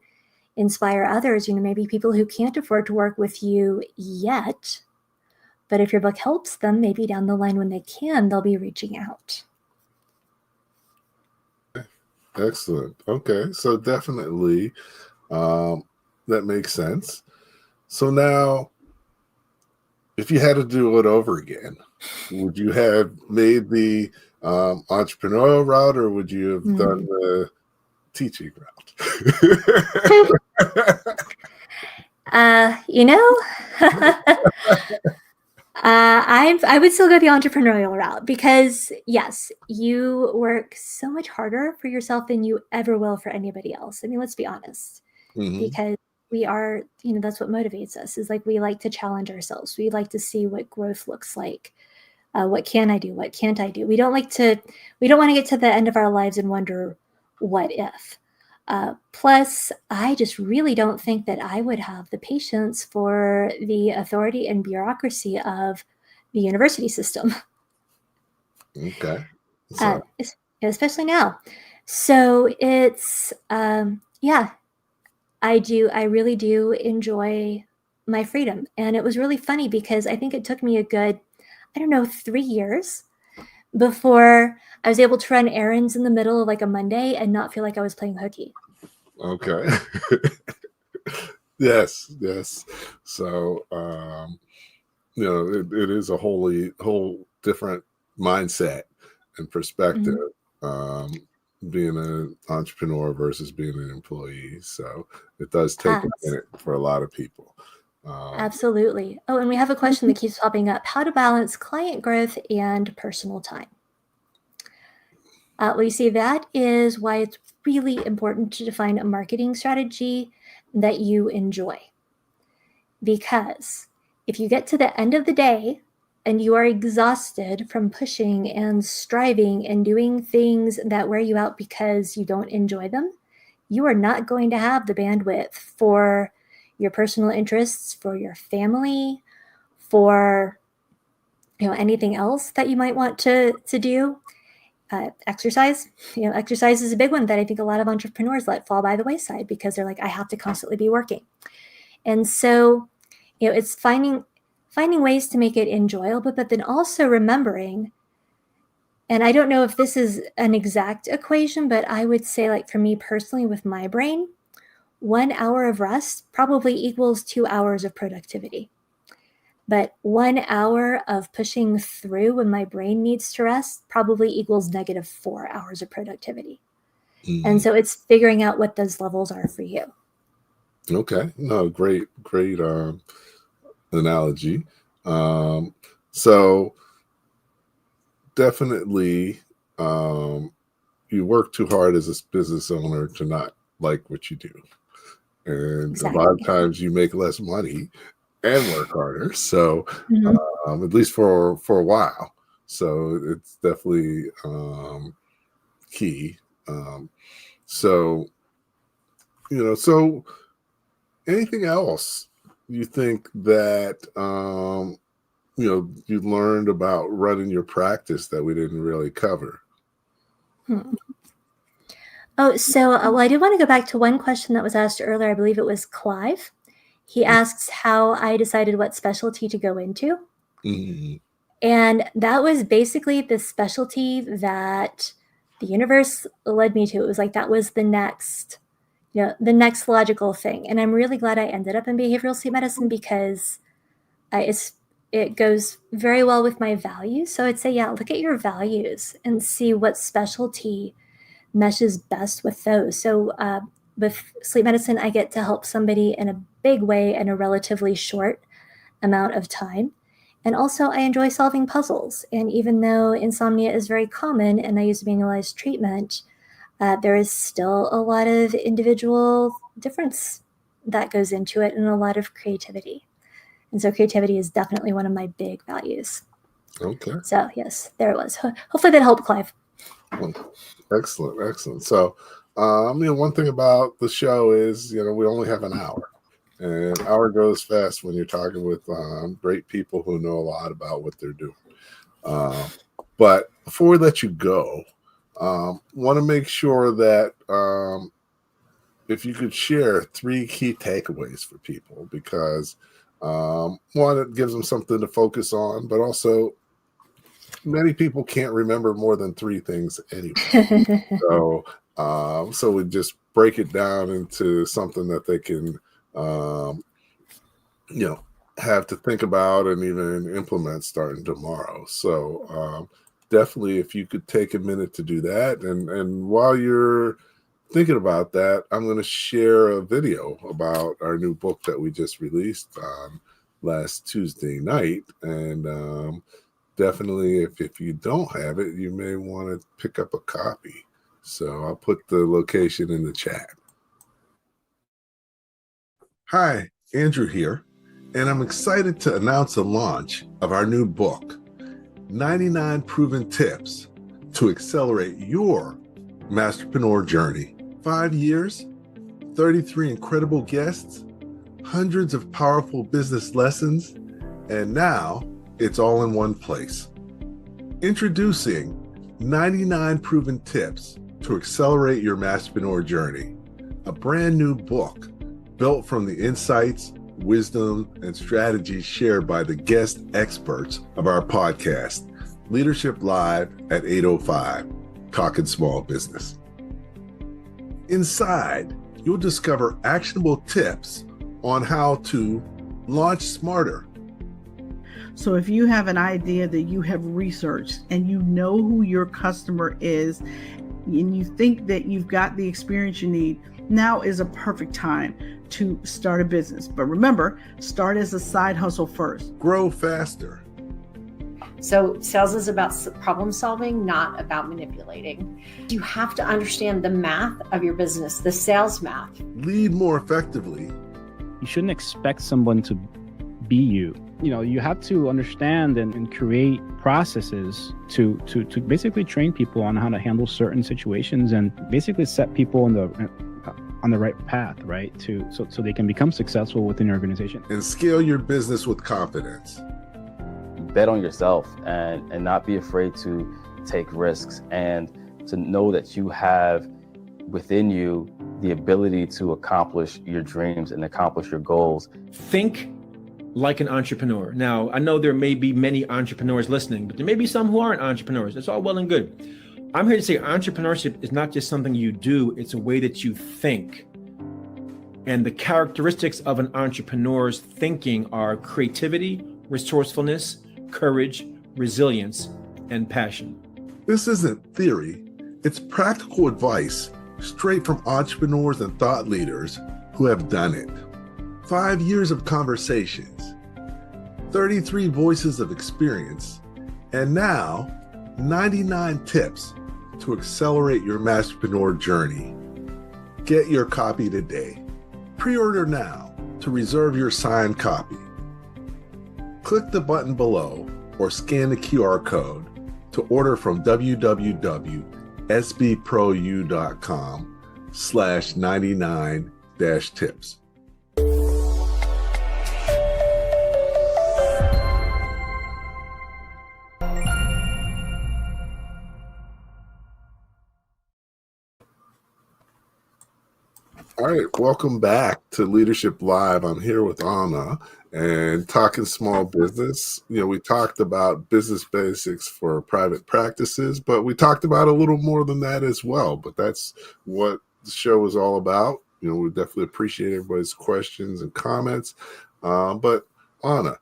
inspire others, maybe people who can't afford to work with you yet, but if your book helps them, maybe down the line when they can, they'll be reaching out. Excellent. Okay, so definitely that makes sense. So now, if you had to do it over again, would you have made the entrepreneurial route, or would you have done the teaching route? I would still go the entrepreneurial route, because yes, you work so much harder for yourself than you ever will for anybody else. I mean, let's be honest. Mm-hmm. Because we are, that's what motivates us, is like we like to challenge ourselves. We like to see what growth looks like. What can I do? What can't I do? We don't want to get to the end of our lives and wonder what if. Plus, I just really don't think that I would have the patience for the authority and bureaucracy of the university system. Okay. So. Especially now. So it's, yeah, I really do enjoy my freedom. And it was really funny because I think it took me a good, 3 years before I was able to run errands in the middle of like a Monday and not feel like I was playing hooky. Okay. Yes. So, it is a whole different mindset and perspective, being an entrepreneur versus being an employee. So it does take a minute for a lot of people. Absolutely. Oh, and we have a question that keeps popping up: how to balance client growth and personal time. Well, you see, that is why it's really important to define a marketing strategy that you enjoy. Because if you get to the end of the day and you are exhausted from pushing and striving and doing things that wear you out because you don't enjoy them, you are not going to have the bandwidth for your personal interests, for your family, for anything else that you might want to do. Exercise. Exercise is a big one that I think a lot of entrepreneurs let fall by the wayside because they're like, I have to constantly be working. And so, it's finding ways to make it enjoyable, but then also remembering, and I don't know if this is an exact equation, but I would say, like, for me personally with my brain, 1 hour of rest probably equals 2 hours of productivity. But 1 hour of pushing through when my brain needs to rest probably equals -4 hours of productivity. And so it's figuring out what those levels are for you. Okay. No, great analogy. So definitely, you work too hard as a business owner to not like what you do. And Exactly. a lot of times you make less money and work harder. So, Mm-hmm. at least for a while. So it's definitely key. So, so anything else you think that, you learned about running your practice that we didn't really cover? Oh, so well, I did want to go back to one question that was asked earlier. I believe it was Clive. He asks how I decided what specialty to go into. Mm-hmm. And that was basically the specialty that the universe led me to. It was like that was the next logical thing. And I'm really glad I ended up in behavioral sleep medicine because it goes very well with my values. So I'd say, yeah, look at your values and see what specialty meshes best with those. So with sleep medicine, I get to help somebody in a big way in a relatively short amount of time. And also, I enjoy solving puzzles. And even though insomnia is very common and I use manualized treatment, there is still a lot of individual difference that goes into it and a lot of creativity. And so creativity is definitely one of my big values. Okay. So yes, there it was. Hopefully that helped, Clive. Excellent. So, one thing about the show is, we only have an hour. And hour goes fast when you're talking with great people who know a lot about what they're doing. But before we let you go, want to make sure that if you could share 3 key takeaways for people, because one, it gives them something to focus on, but also many people can't remember more than 3 things anyway. So we just break it down into something that they can have to think about and even implement starting tomorrow. So definitely, if you could take a minute to do that, and while you're thinking about that, I'm going to share a video about our new book that we just released last Tuesday night. And definitely, if you don't have it, you may want to pick up a copy. So I'll put the location in the chat. Hi, Andrew here, and I'm excited to announce the launch of our new book, 99 Proven Tips to Accelerate Your Masterpreneur Journey. 5 years, 33 incredible guests, hundreds of powerful business lessons, and now it's all in one place. Introducing 99 Proven Tips to Accelerate Your Masterpreneur Journey, a brand new book built from the insights, wisdom, and strategies shared by the guest experts of our podcast, Leadership Live at 8:05, Talking Small Business. Inside, you'll discover actionable tips on how to launch smarter. So if you have an idea that you have researched and you know who your customer is, and you think that you've got the experience you need, now is a perfect time to start a business. But remember, start as a side hustle first. Grow faster. So sales is about problem solving, not about manipulating. You have to understand the math of your business, the sales math. Lead more effectively. You shouldn't expect someone to be you. You have to understand and create processes to basically train people on how to handle certain situations and basically set people on the right path, right? So they can become successful within your organization. And scale your business with confidence. Bet on yourself and not be afraid to take risks and to know that you have within you the ability to accomplish your dreams and accomplish your goals. Think like an entrepreneur. Now, I know there may be many entrepreneurs listening, but there may be some who aren't entrepreneurs. It's all well and good. I'm here to say entrepreneurship is not just something you do, it's a way that you think. And the characteristics of an entrepreneur's thinking are creativity, resourcefulness, courage, resilience, and passion. This isn't theory, it's practical advice straight from entrepreneurs and thought leaders who have done it. 5 years of conversations, 33 voices of experience, and now 99 tips to accelerate your masterpreneur journey. Get your copy today. Pre-order now to reserve your signed copy. Click the button below or scan the QR code to order from www.sbprousyou.com/99-tips. All right, welcome back to Leadership Live. I'm here with Anna and talking small business. We talked about business basics for private practices, but we talked about a little more than that as well. But that's what the show is all about. We definitely appreciate everybody's questions and comments. But Anna,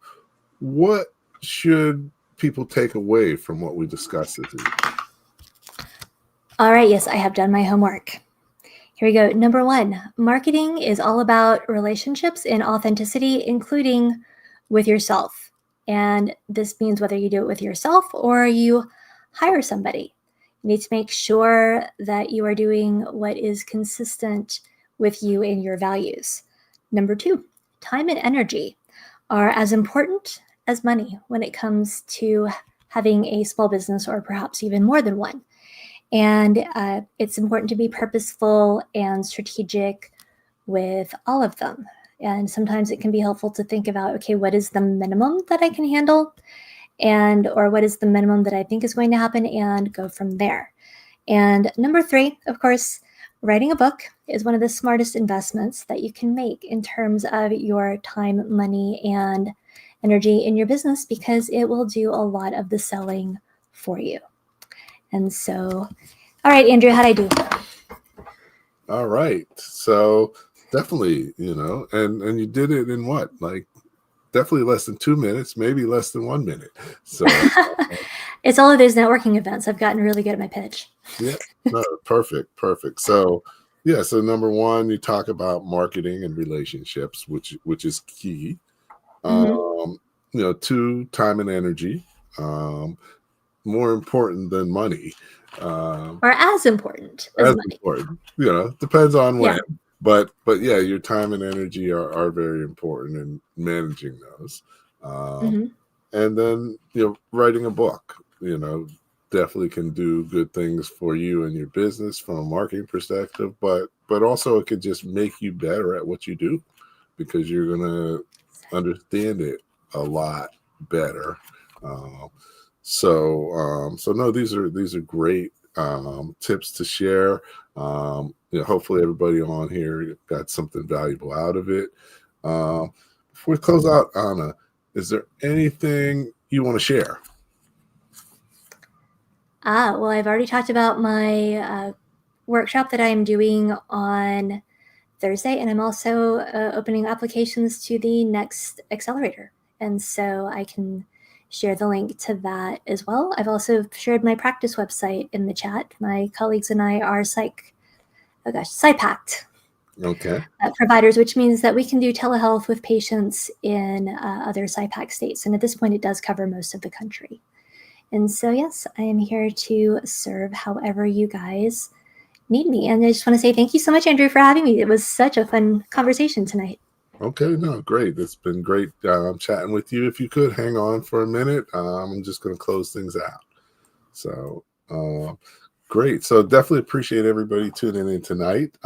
what should people take away from what we discussed this evening? All right, yes, I have done my homework. Here we go. Number 1, marketing is all about relationships and authenticity, including with yourself. And this means whether you do it with yourself or you hire somebody. You need to make sure that you are doing what is consistent with you and your values. Number 2, time and energy are as important as money when it comes to having a small business or perhaps even more than one. And it's important to be purposeful and strategic with all of them. And sometimes it can be helpful to think about, okay, what is the minimum that I can handle? Or what is the minimum that I think is going to happen, and go from there. And number 3, of course, writing a book is one of the smartest investments that you can make in terms of your time, money, and energy in your business, because it will do a lot of the selling for you. And so, all right, Andrew, how'd I do? All right. So definitely, and you did it in what? Like definitely less than 2 minutes, maybe less than 1 minute. So it's all of those networking events. I've gotten really good at my pitch. Yeah, no, perfect. So so number 1, you talk about marketing and relationships, which is key. 2, time and energy. More important than money. Or as important as money. Important. Depends on when. but yeah, your time and energy are very important in managing those. And then, writing a book, definitely can do good things for you and your business from a marketing perspective, but also it could just make you better at what you do, because you're going to understand it a lot better. So no, these are great tips to share. Hopefully everybody on here got something valuable out of it. Before we close out, Anna, is there anything you want to share? Well, I've already talked about my workshop that I am doing on Thursday, and I'm also opening applications to the next accelerator. And so I can share the link to that as well. I've also shared my practice website in the chat. My colleagues and I are PsyPact providers, which means that we can do telehealth with patients in other PsyPact states. And at this point, it does cover most of the country. And so, yes, I am here to serve however you guys need me. And I just want to say thank you so much, Andrew, for having me. It was such a fun conversation tonight. Okay, no, great. It's been great chatting with you. If you could hang on for a minute, I'm just going to close things out. So, great. So definitely appreciate everybody tuning in tonight.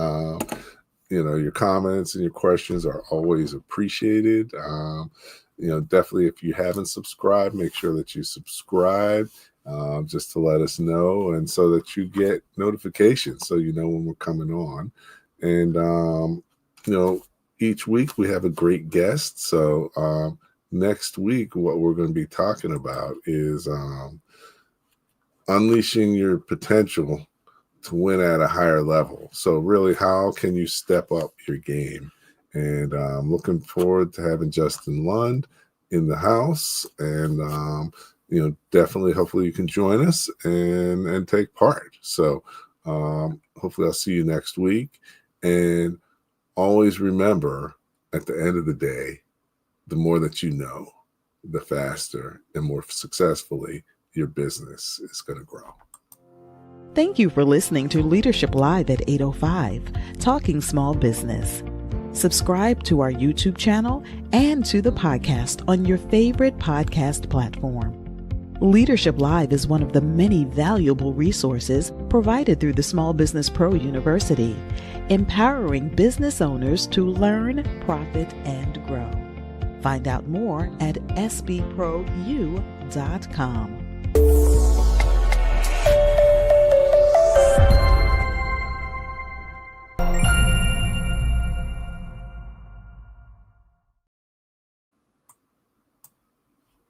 Your comments and your questions are always appreciated. Definitely, if you haven't subscribed, make sure that you subscribe, just to let us know, and so that you get notifications, so you know when we're coming on. And each week we have a great guest. So next week, what we're going to be talking about is unleashing your potential to win at a higher level. So really, how can you step up your game? And I'm looking forward to having Justin Lund in the house. And, definitely, hopefully you can join us and take part. So hopefully I'll see you next week. And always remember, at the end of the day, the more that you know, the faster and more successfully your business is going to grow. Thank you for listening to Leadership Live at 805, Talking Small Business. Subscribe to our YouTube channel and to the podcast on your favorite podcast platform. Leadership Live is one of the many valuable resources provided through the Small Business Pro University, empowering business owners to learn, profit, and grow. Find out more at sbpro.u.com.